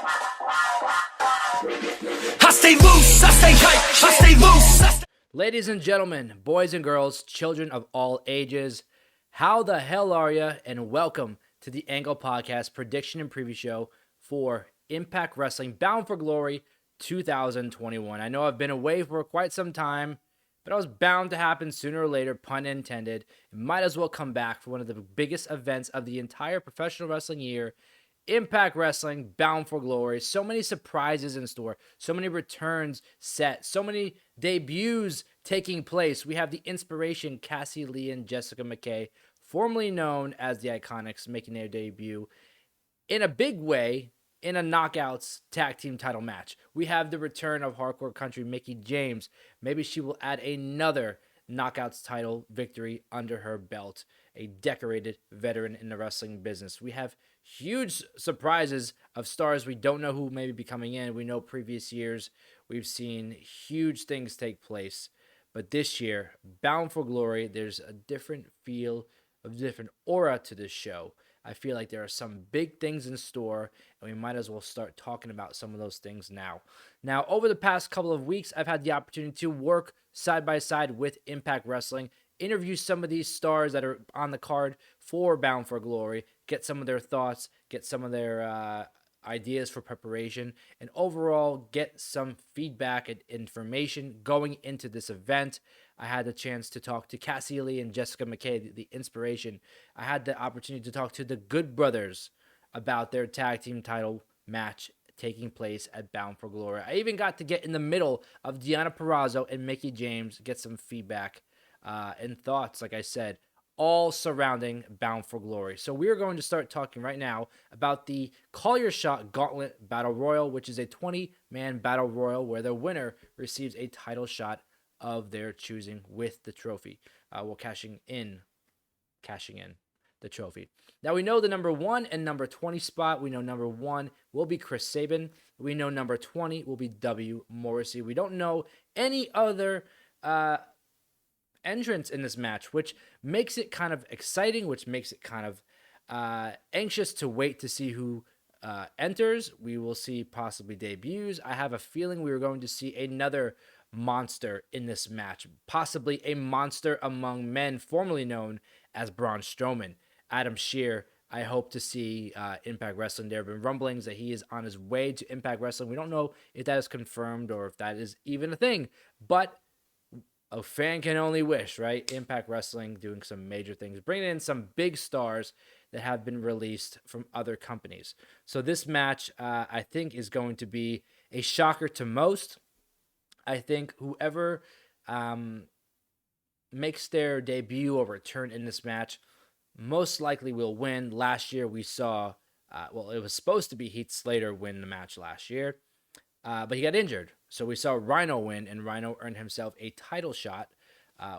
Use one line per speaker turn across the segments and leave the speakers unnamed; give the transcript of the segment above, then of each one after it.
I stay loose, I stay hype, I stay loose.
Ladies and gentlemen, boys and girls, children of all ages, how the hell are ya? And welcome to the Angle Podcast prediction and preview show for Impact Wrestling Bound for Glory 2021. I know I've been away for quite some time, but it was bound to happen sooner or later, pun intended. It might as well come back for one of the biggest events of the entire professional wrestling year, Impact Wrestling Bound for Glory. So many surprises in store, so many returns set, so many debuts taking place. We have the IInspiration, Cassie Lee and Jessica McKay, formerly known as the Iconics, making their debut in a big way in a Knockouts tag team title match. We have the return of Hardcore Country Mickie James. Maybe she will add another Knockouts title victory under her belt, a decorated veteran in the wrestling business. We have huge surprises of stars we don't know who may be coming in. We know previous years we've seen huge things take place, but this year, Bound for Glory, there's a different feel, a different aura to this show. I feel like there are some big things in store, and we might as well start talking about some of those things now. Now, over the past couple of weeks, I've had the opportunity to work side by side with Impact Wrestling, interview some of these stars that are on the card for Bound for Glory, get some of their thoughts, get some of their ideas for preparation, and overall get some feedback and information going into this event. I had the chance to talk to Cassie Lee and Jessica McKay, the IInspiration. I had the opportunity to talk to the Good Brothers about their tag team title match taking place at Bound for Glory. I even got to get in the middle of Deonna Purrazzo and Mickie James, get some feedback and thoughts, like I said, all surrounding Bound for Glory. So we are going to start talking right now about the Collier Shot Gauntlet Battle Royal, which is a 20-man battle royal where the winner receives a title shot of their choosing with the trophy. Cashing in the trophy. Now we know the number 1 and number 20 spot. We know number 1 will be Chris Sabin. We know number 20 will be W. Morrissey. We don't know any other entrance in this match, which makes it kind of exciting, which makes it kind of anxious to wait to see who enters. We will see possibly debuts. I have a feeling we are going to see another monster in this match, possibly a monster among men formerly known as Braun Strowman. Adam Shear, I hope to see Impact Wrestling. There have been rumblings that he is on his way to Impact Wrestling. We don't know if that is confirmed or if that is even a thing, but a fan can only wish, right? Impact Wrestling doing some major things, bringing in some big stars that have been released from other companies. So this match, I think, is going to be a shocker to most. I think whoever makes their debut or return in this match most likely will win. Last year we saw, it was supposed to be Heath Slater win the match last year, but he got injured. So we saw Rhino win, and Rhino earned himself a title shot,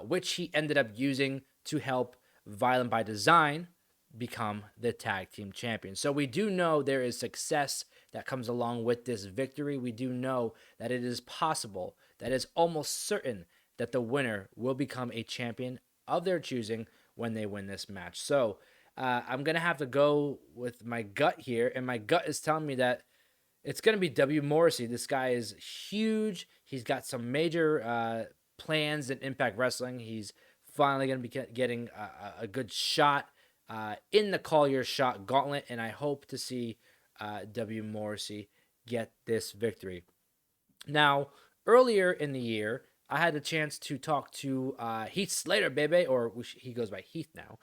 which he ended up using to help Violent by Design become the tag team champion. So we do know there is success that comes along with this victory. We do know that it is possible, that is almost certain, that the winner will become a champion of their choosing when they win this match. So I'm going to have to go with my gut here, and my gut is telling me that it's going to be W. Morrissey. This guy is huge. He's got some major plans in Impact Wrestling. He's finally going to be getting a good shot in the Collier Shot Gauntlet, and I hope to see W. Morrissey get this victory. Now, earlier in the year, I had the chance to talk to Heath Slater, baby, or he goes by Heath now.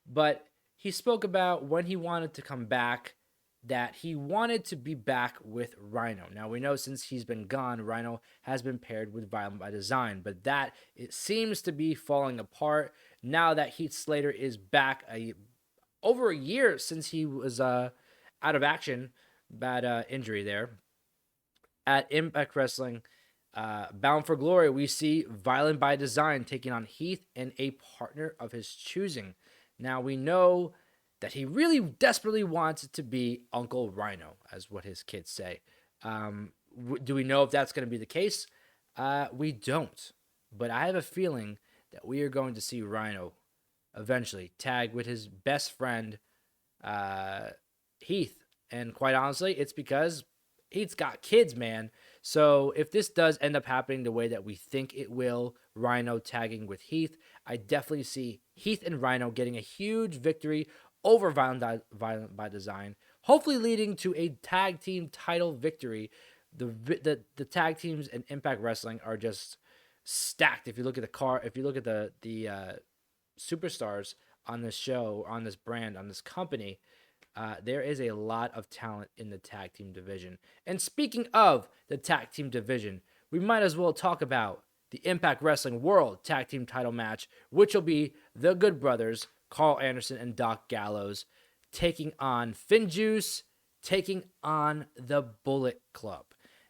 But he spoke about when he wanted to come back, that he wanted to be back with Rhino. Now, we know since he's been gone, Rhino has been paired with Violent by Design, but that it seems to be falling apart now that Heath Slater is back over a year since he was out of action, bad injury there. At Impact Wrestling Bound for Glory, we see Violent by Design taking on Heath and a partner of his choosing. Now, we know that he really desperately wants it to be Uncle Rhino, as what his kids say. Do we know if that's going to be the case? We don't. But I have a feeling that we are going to see Rhino eventually tag with his best friend, Heath, And quite honestly, it's because Heath's got kids, man. So if this does end up happening the way that we think it will, Rhino tagging with Heath, I definitely see Heath and Rhino getting a huge victory over Violent by Design, hopefully leading to a tag team title victory. The tag teams in Impact Wrestling are just stacked. If you look at the superstars on this show, on this brand, on this company, there is a lot of talent in the tag team division. And speaking of the tag team division, we might as well talk about the Impact Wrestling World Tag Team title match, which will be the Good Brothers, Carl Anderson and Doc Gallows, taking on Finjuice, taking on the Bullet Club.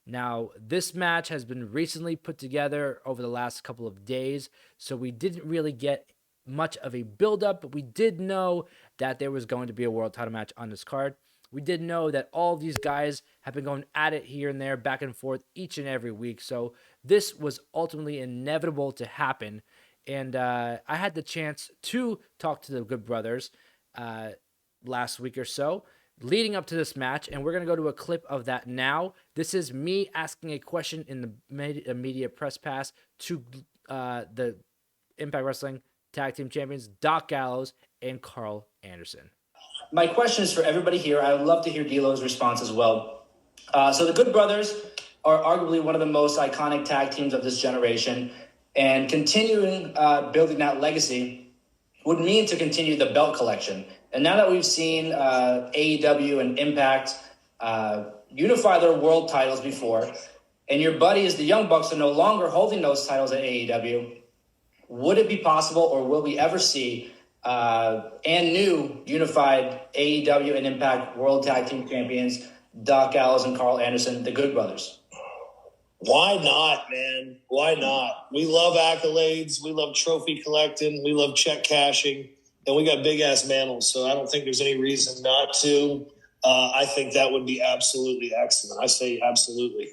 Now, this match has been recently put together over the last couple of days, so we didn't really get much of a build-up, but we did know that there was going to be a world title match on this card. We did know that all these guys have been going at it here and there, back and forth, each and every week, so this was ultimately inevitable to happen, and I had the chance to talk to the Good Brothers last week or so, leading up to this match, and we're going to go to a clip of that now. This is me asking a question in the media press pass to the Impact Wrestling Tag Team Champions, Doc Gallows and Carl Anderson.
My question is for everybody here. I would love to hear D'Lo's response as well. So the Good Brothers are arguably one of the most iconic tag teams of this generation, and continuing building that legacy would mean to continue the belt collection. And now that we've seen AEW and Impact unify their world titles before, and your buddies, the Young Bucks, are no longer holding those titles at AEW, would it be possible, or will we ever see and new unified AEW and Impact World Tag Team Champions, Doc Gallows and Carl Anderson, the Good Brothers?
Why not, man? Why not? We love accolades. We love trophy collecting. We love check cashing. And we got big-ass mantles, so I don't think there's any reason not to. I think that would be absolutely excellent. I say absolutely.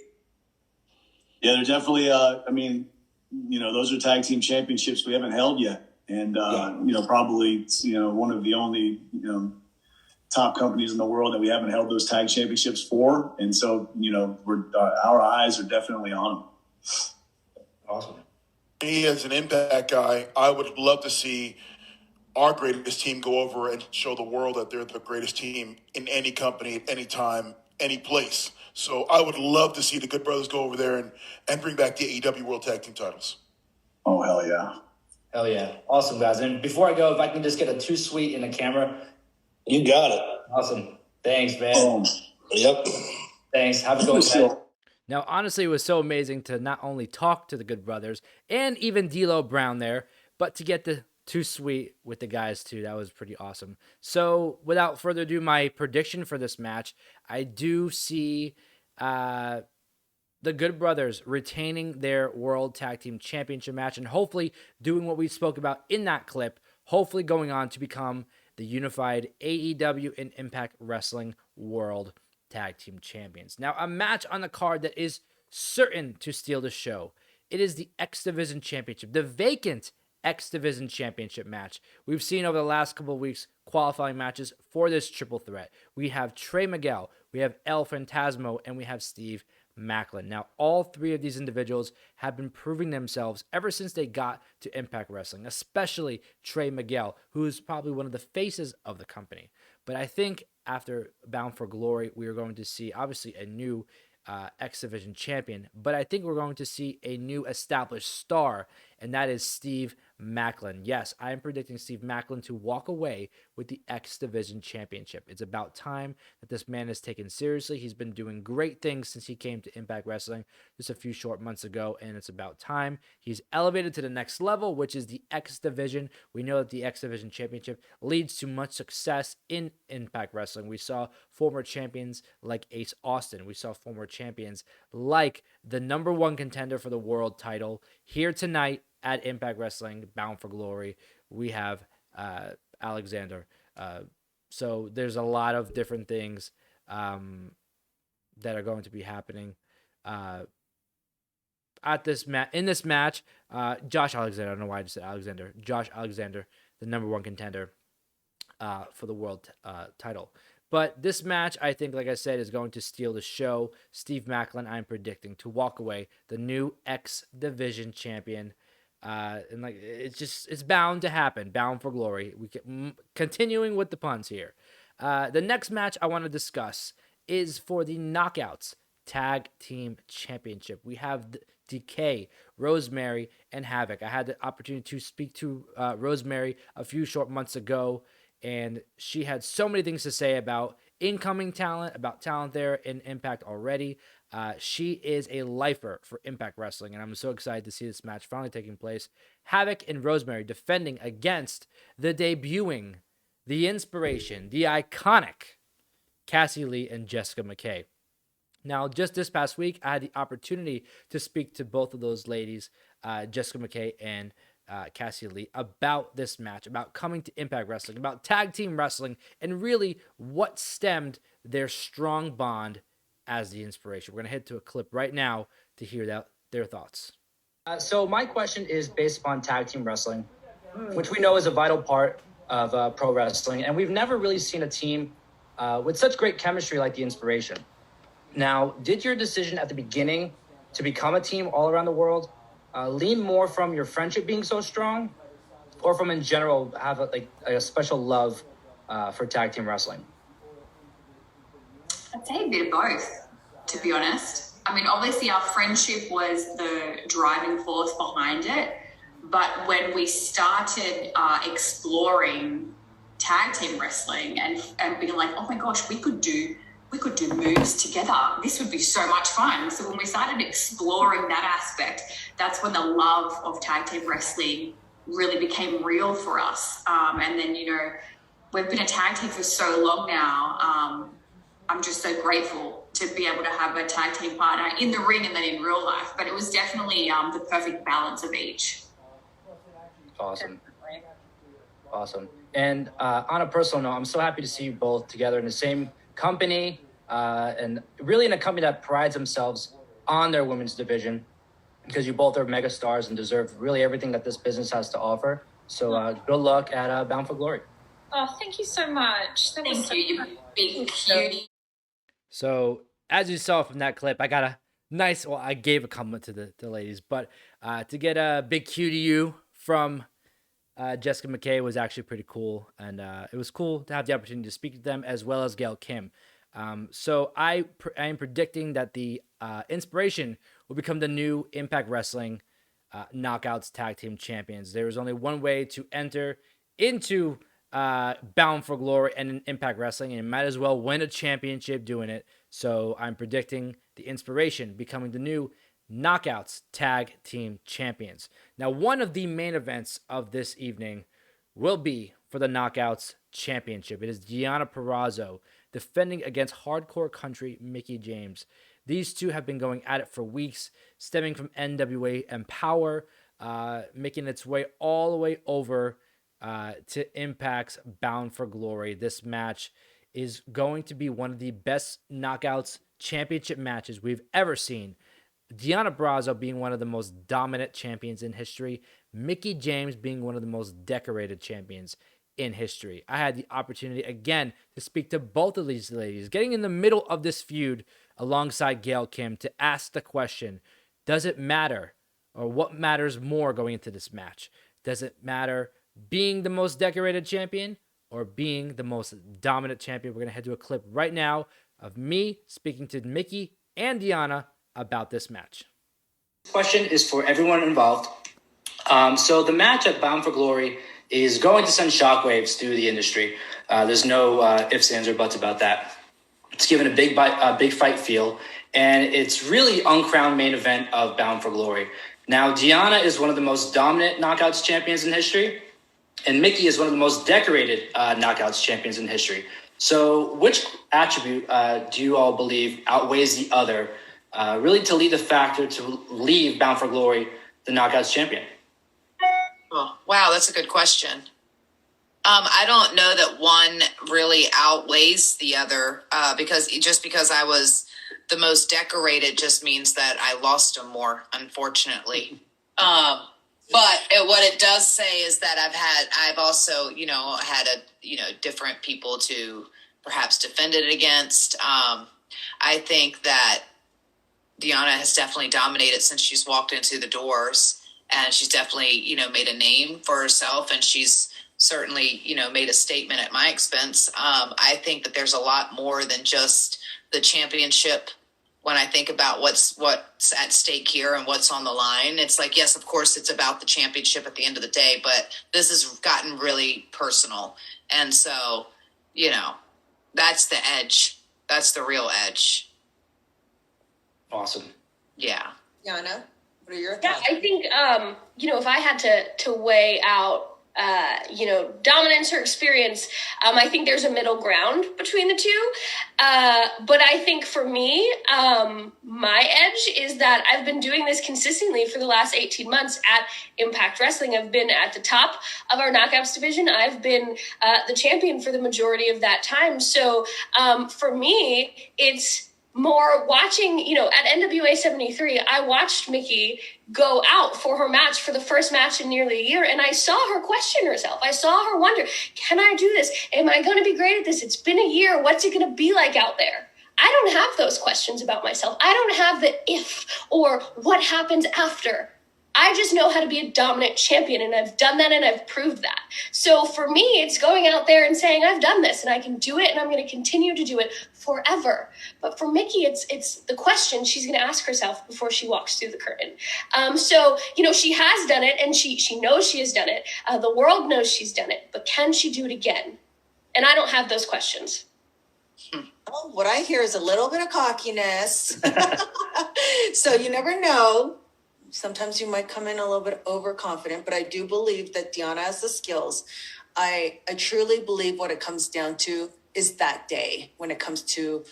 Yeah, they're definitely, those are tag team championships we haven't held yet. And, probably, one of the only, top companies in the world that we haven't held those tag championships for. And so, our eyes are definitely on them.
Awesome.
Me, as an Impact guy, I would love to see our greatest team go over and show the world that they're the greatest team in any company, at any time, any place. So I would love to see the Good Brothers go over there and bring back the AEW World Tag Team titles.
Oh, hell yeah.
Hell yeah. Awesome, guys. And before I go, if I can just get a too sweet in the camera.
You got it.
Awesome. Thanks, man.
Yep.
Thanks. Have a good one.
Now, honestly, it was so amazing to not only talk to the Good Brothers and even D'Lo Brown there, but to get the too sweet with the guys too. That was pretty awesome. So without further ado, my prediction for this match, I do see the Good Brothers retaining their World Tag Team Championship match and hopefully doing what we spoke about in that clip, hopefully going on to become the unified AEW and Impact Wrestling World Tag Team Champions. Now, a match on the card that is certain to steal the show. It is the X Division Championship, the vacant X Division Championship match. We've seen over the last couple of weeks qualifying matches for this triple threat. We have Trey Miguel, we have El Fantasmo, and we have Steve Macklin. Now, all three of these individuals have been proving themselves ever since they got to Impact Wrestling, especially Trey Miguel, who is probably one of the faces of the company. But I think after Bound for Glory, we are going to see, obviously, a new X Division champion, but I think we're going to see a new established star, and that is Steve Macklin. Yes, I am predicting Steve Macklin to walk away with the X Division Championship. It's about time that this man is taken seriously. He's been doing great things since he came to Impact Wrestling just a few short months ago, and it's about time. He's elevated to the next level, which is the X Division. We know that the X Division Championship leads to much success in Impact Wrestling. We saw former champions like Ace Austin. We saw former champions like the number one contender for the world title here tonight at Impact Wrestling, Bound for Glory. We have Alexander. So there's a lot of different things that are going to be happening at this in this match. Josh Alexander, I don't know why I just said Alexander. Josh Alexander, the number one contender for the world title. But this match, I think, like I said, is going to steal the show. Steve Macklin, I'm predicting to walk away the new X Division champion. And like it's bound to happen. Bound for glory. Continuing with the puns here. The next match I want to discuss is for the Knockouts Tag Team Championship. We have Decay, Rosemary, and Havoc. I had the opportunity to speak to Rosemary a few short months ago, and she had so many things to say about incoming talent, about talent there in Impact already. She is a lifer for Impact Wrestling, and I'm so excited to see this match finally taking place. Havoc and Rosemary defending against the debuting, the inspiration, the iconic Cassie Lee and Jessica McKay. Now, just this past week, I had the opportunity to speak to both of those ladies, Jessica McKay and Cassie Lee, about this match, about coming to Impact Wrestling, about tag team wrestling, and really what stemmed their strong bond as the inspiration. We're going to head to a clip right now to hear their thoughts.
So my question is based upon tag team wrestling, which we know is a vital part of pro wrestling, and we've never really seen a team with such great chemistry like the Inspiration. Now, did your decision at the beginning to become a team all around the world lean more from your friendship being so strong, or from in general have a special love for tag team wrestling?
I'd say a bit of both, to be honest. I mean, obviously our friendship was the driving force behind it, but when we started exploring tag team wrestling and being like, oh my gosh, we could do moves together. This would be so much fun. So when we started exploring that aspect, that's when the love of tag team wrestling really became real for us. And then, we've been a tag team for so long now. I'm just so grateful to be able to have a tag team partner in the ring and then in real life. But it was definitely the perfect balance of each.
Awesome. And on a personal note, I'm so happy to see you both together in the same company, and really in a company that prides themselves on their women's division, because you both are mega stars and deserve really everything that this business has to offer. So good luck at Bound for Glory.
Oh, thank you so much.
Thank you, you big cutie.
So as you saw from that clip, I got a nice, I gave a compliment to the ladies, but to get a big cutie you from Jessica McKay was actually pretty cool, and it was cool to have the opportunity to speak to them, as well as Gail Kim. So I am predicting that the Inspiration will become the new Impact Wrestling Knockouts Tag Team Champions. There is only one way to enter into Bound for Glory and in Impact Wrestling, and you might as well win a championship doing it. So I'm predicting the Inspiration becoming the new Knockouts Tag Team Champions. Now, one of the main events of this evening will be for the Knockouts Championship. It is Deonna Purrazzo defending against Hardcore Country Mickie James. These two have been going at it for weeks, stemming from NWA Empower, making its way all the way over to Impact's Bound for Glory. This match is going to be one of the best Knockouts Championship matches we've ever seen. Deonna Purrazzo being one of the most dominant champions in history, Mickie James being one of the most decorated champions in history. I had the opportunity again to speak to both of these ladies, getting in the middle of this feud alongside Gail Kim to ask the question, does it matter, or what matters more going into this match? Does it matter being the most decorated champion or being the most dominant champion? We're going to head to a clip right now of me speaking to Mickie and Deonna about this match.
This question is for everyone involved. So the match at Bound for Glory is going to send shockwaves through the industry. There's no ifs, ands, or buts about that. It's given a big fight feel, and it's really uncrowned main event of Bound for Glory. Now, Deonna is one of the most dominant Knockouts champions in history, and Mickie is one of the most decorated Knockouts champions in history. So which attribute do you all believe outweighs the other, really to lead the factor to leave Bound for Glory the Knockouts champion?
Oh, wow, that's a good question. I don't know that one really outweighs the other, because I was the most decorated just means that I lost them more, unfortunately. But what it does say is that I've also, had different people to perhaps defended against. I think that Deonna has definitely dominated since she's walked into the doors, and she's definitely, made a name for herself, and she's certainly, made a statement at my expense. I think that there's a lot more than just the championship. When I think about what's at stake here and what's on the line, it's like, yes, of course, it's about the championship at the end of the day, but this has gotten really personal. And so, that's the edge. That's the real edge.
Awesome.
Yeah.
Deonna, what are your thoughts?
Yeah, I think, if I had to weigh out, dominance or experience, I think there's a middle ground between the two. But I think for me, my edge is that I've been doing this consistently for the last 18 months at Impact Wrestling. I've been at the top of our knockouts division. I've been the champion for the majority of that time. So for me, it's more watching, at NWA 73, I watched Mickie go out for her match, for the first match in nearly a year, and I saw her question herself. I saw her wonder, can I do this? Am I going to be great at this? It's been a year. What's it going to be like out there? I don't have those questions about myself. I don't have the if or what happens after. I just know how to be a dominant champion, and I've done that, and I've proved that. So for me, it's going out there and saying, I've done this, and I can do it, and I'm going to continue to do it forever. But for Mickie, it's the question she's going to ask herself before she walks through the curtain. So, she has done it, and she knows she has done it. The world knows she's done it, but can she do it again? And I don't have those questions.
Well, what I hear is a little bit of cockiness. So you never know. Sometimes you might come in a little bit overconfident, but I do believe that Deonna has the skills. I truly believe what it comes down to is that day when it comes to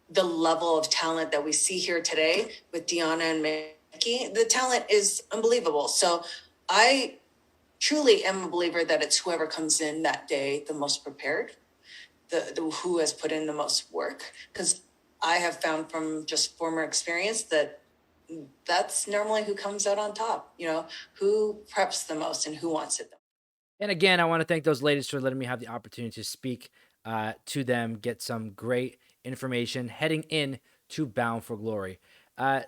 the level of talent that we see here today with Deonna and Mickie. The talent is unbelievable. So I truly am a believer that it's whoever comes in that day the most prepared, the who has put in the most work. Because I have found from just former experience that's normally who comes out on top, who preps the most and who wants it the most.
And again, I want to thank those ladies for letting me have the opportunity to speak to them, get some great information heading in to Bound for Glory.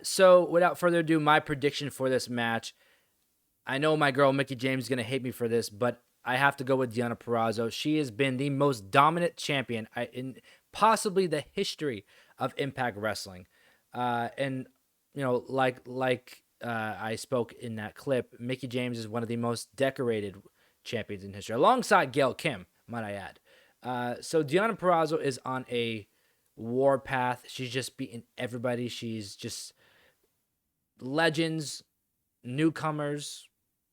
So without further ado, my prediction for this match, I know my girl Mickie James is going to hate me for this, but I have to go with Deonna Purrazzo. She has been the most dominant champion in possibly the history of Impact Wrestling. And like I spoke in that clip, Mickie James is one of the most decorated champions in history, alongside Gail Kim, might I add. So Deonna Purrazzo is on a war path. She's just beaten everybody. She's just legends, newcomers,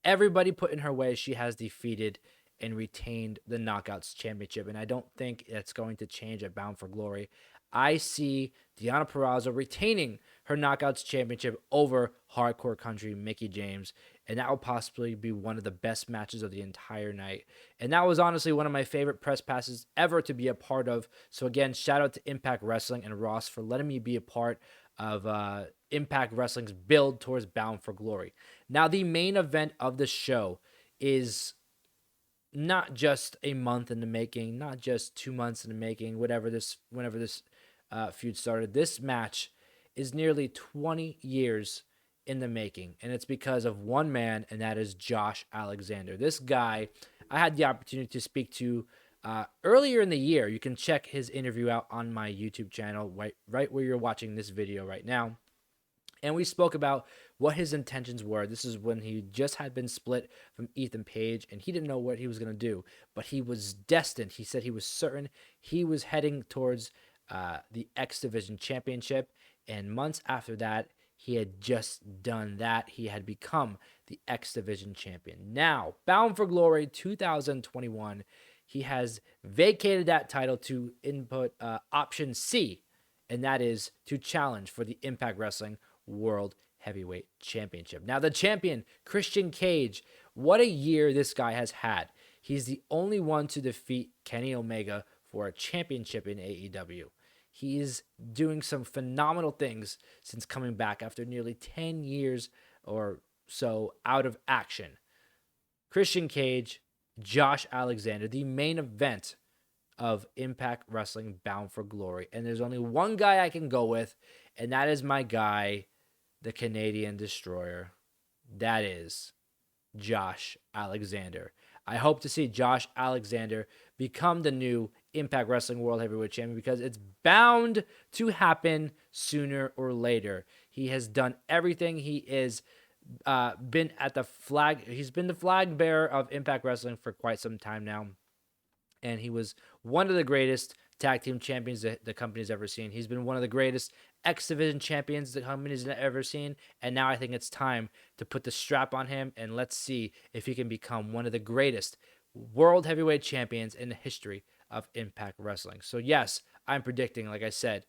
everybody put in her way. She has defeated and retained the Knockouts Championship, and I don't think that's going to change at Bound for Glory. I see Deonna Purrazzo retaining her Knockouts Championship over Hardcore Country Mickie James, and that will possibly be one of the best matches of the entire night. And that was honestly one of my favorite press passes ever to be a part of. So again, shout out to Impact Wrestling and Ross for letting me be a part of Impact Wrestling's build towards Bound for Glory. Now, the main event of the show is not just a month in the making, not just 2 months in the making, whenever this feud started. This match is nearly 20 years in the making, and it's because of one man, and that is Josh Alexander. This guy, I had the opportunity to speak to earlier in the year. You can check his interview out on my YouTube channel, right where you're watching this video right now. And we spoke about what his intentions were. This is when he just had been split from Ethan Page, and he didn't know what he was going to do, but he was destined. He said he was certain he was heading towards the X Division Championship, and months after that, he had just done that. He had become the X Division Champion. Now, Bound for Glory 2021, he has vacated that title to input option C, and that is to challenge for the Impact Wrestling World Heavyweight Championship. Now, the champion, Christian Cage, what a year this guy has had. He's the only one to defeat Kenny Omega for a championship in AEW. He is doing some phenomenal things since coming back after nearly 10 years or so out of action. Christian Cage, Josh Alexander, the main event of Impact Wrestling Bound for Glory. And there's only one guy I can go with, and that is my guy, the Canadian Destroyer. That is Josh Alexander. I hope to see Josh Alexander become the new Impact Wrestling World Heavyweight Champion because it's bound to happen sooner or later. He has done everything. He is been at the flag. He's been the flag bearer of Impact Wrestling for quite some time now, and he was one of the greatest tag team champions that the company's ever seen. He's been one of the greatest X Division champions the company's ever seen, and now I think it's time to put the strap on him, and let's see if he can become one of the greatest world heavyweight champions in the history of Impact Wrestling. So yes, I'm predicting, like I said,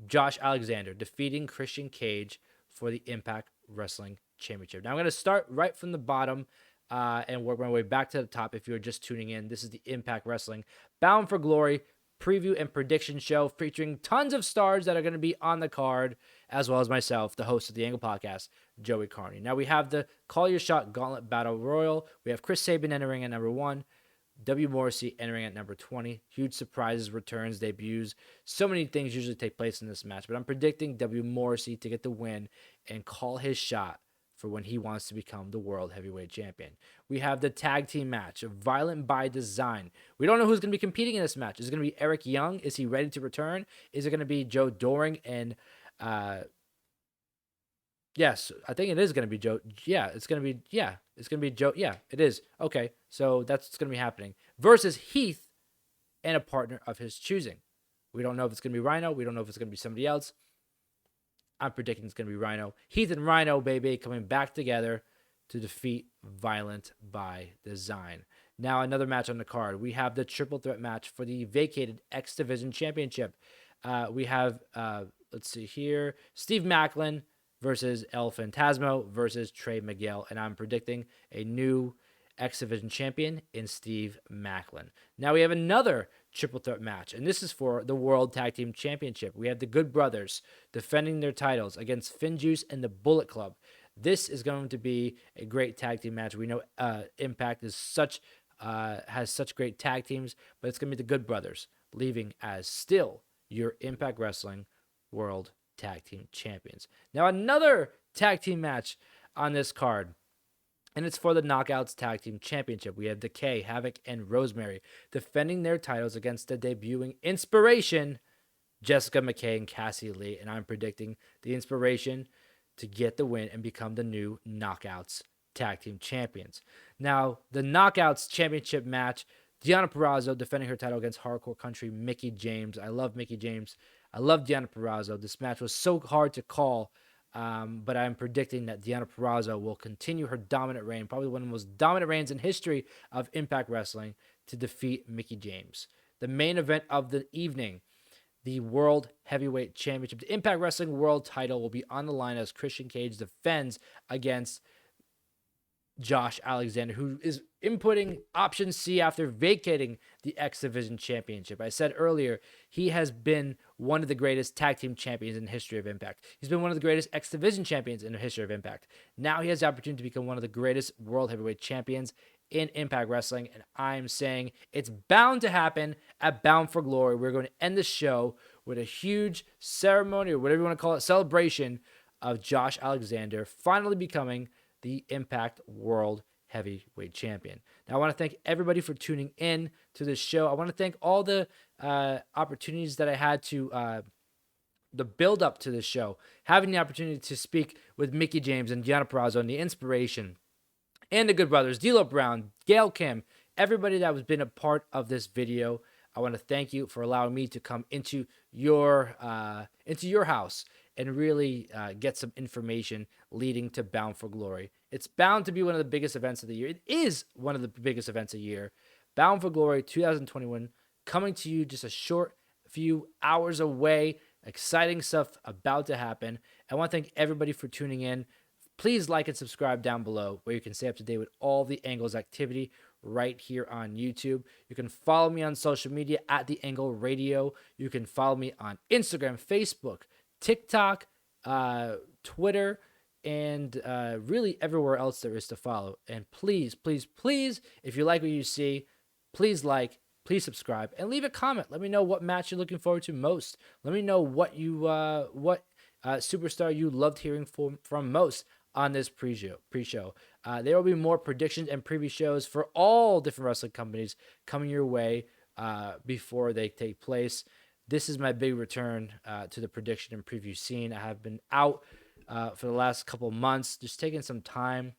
Josh Alexander defeating Christian Cage for the Impact Wrestling Championship. Now I'm going to start right from the bottom and work my way back to the top. If you're just tuning in, this is the Impact Wrestling Bound for Glory preview and prediction show featuring tons of stars that are going to be on the card, as well as myself, the host of the Angle Podcast, Joey Karni. Now we have the Collier Shot Gauntlet Battle Royal. We have Chris Sabin entering at number 1, W. Morrissey entering at number 20. Huge surprises, returns, debuts. So many things usually take place in this match, but I'm predicting W. Morrissey to get the win and call his shot for when he wants to become the World Heavyweight Champion. We have the tag team match of Violent by Design. We don't know who's going to be competing in this match. Is it going to be Eric Young? Is he ready to return? Is it going to be Joe Doring and yes, I think it is going to be Joe. Yeah, it's going to be Joe. Yeah, it is. Okay, so that's what's going to be happening. Versus Heath and a partner of his choosing. We don't know if it's going to be Rhino. We don't know if it's going to be somebody else. I'm predicting it's going to be Rhino. Heath and Rhino, baby, coming back together to defeat Violent by Design. Now, another match on the card. We have the triple threat match for the vacated X Division Championship. We have, let's see here, Steve Macklin versus El Fantasmo versus Trey Miguel. And I'm predicting a new X Division champion in Steve Macklin. Now we have another triple threat match, and this is for the World Tag Team Championship. We have the Good Brothers defending their titles against Finjuice and the Bullet Club. This is going to be a great tag team match. We know Impact is has such great tag teams, but it's going to be the Good Brothers leaving as still your Impact Wrestling World Tag Team Champions. Now another tag team match on this card, and it's for the Knockouts Tag Team Championship. We have Decay, Havoc, and Rosemary defending their titles against the debuting Inspiration, Jessica McKay and Cassie Lee. And I'm predicting the Inspiration to get the win and become the new Knockouts Tag Team Champions. Now, the Knockouts Championship match, Deonna Purrazzo defending her title against Hardcore Country Mickie James. I love Mickie James. I love Deonna Purrazzo. This match was so hard to call. But I'm predicting that Deonna Purrazzo will continue her dominant reign, probably one of the most dominant reigns in history of Impact Wrestling, to defeat Mickie James. The main event of the evening, the World Heavyweight Championship, the Impact Wrestling World title will be on the line as Christian Cage defends against Josh Alexander, who is inputting option C after vacating the X Division Championship. I said earlier, he has been one of the greatest tag team champions in the history of Impact. He's been one of the greatest X Division champions in the history of Impact. Now he has the opportunity to become one of the greatest World Heavyweight Champions in Impact Wrestling, and I'm saying it's bound to happen at Bound for Glory. We're going to end the show with a huge ceremony, or whatever you want to call it, celebration of Josh Alexander finally becoming the Impact World Heavyweight Champion. Now, I want to thank everybody for tuning in to this show. I want to thank all the opportunities that I had to the build up to this show, having the opportunity to speak with Mickie James and Deonna Purrazzo and the Inspiration and the Good Brothers, D'Lo Brown, Gail Kim, everybody that has been a part of this video. I want to thank you for allowing me to come into your house and really get some information leading to Bound for Glory. It's bound to be one of the biggest events of the year. It is one of the biggest events of the year. Bound for Glory 2021, coming to you just a short few hours away. Exciting stuff about to happen. I want to thank everybody for tuning in. Please like and subscribe down below, where you can stay up to date with all the Angles activity right here on YouTube. You can follow me on social media at The Angle Radio. You can follow me on Instagram, Facebook, TikTok, Twitter, and really everywhere else there is to follow. And please, please, please, if you like what you see, please like please subscribe and leave a comment. Let me know what match you're looking forward to most. Let me know what superstar you loved hearing from most on this pre-show. There will be more predictions and preview shows for all different wrestling companies coming your way before they take place. This is my big return to the prediction and preview scene. I have been out for the last couple of months, just taking some time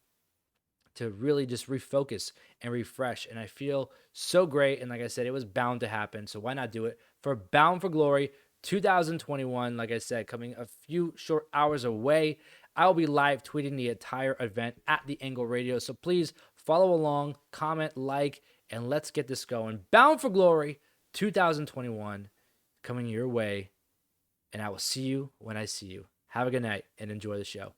to really just refocus and refresh. And I feel so great. And like I said, it was bound to happen. So why not do it for Bound for Glory 2021? Like I said, coming a few short hours away. I'll be live tweeting the entire event at The Angle Radio. So please follow along, comment, like, and let's get this going. Bound for Glory 2021 coming your way. And I will see you when I see you. Have a good night and enjoy the show.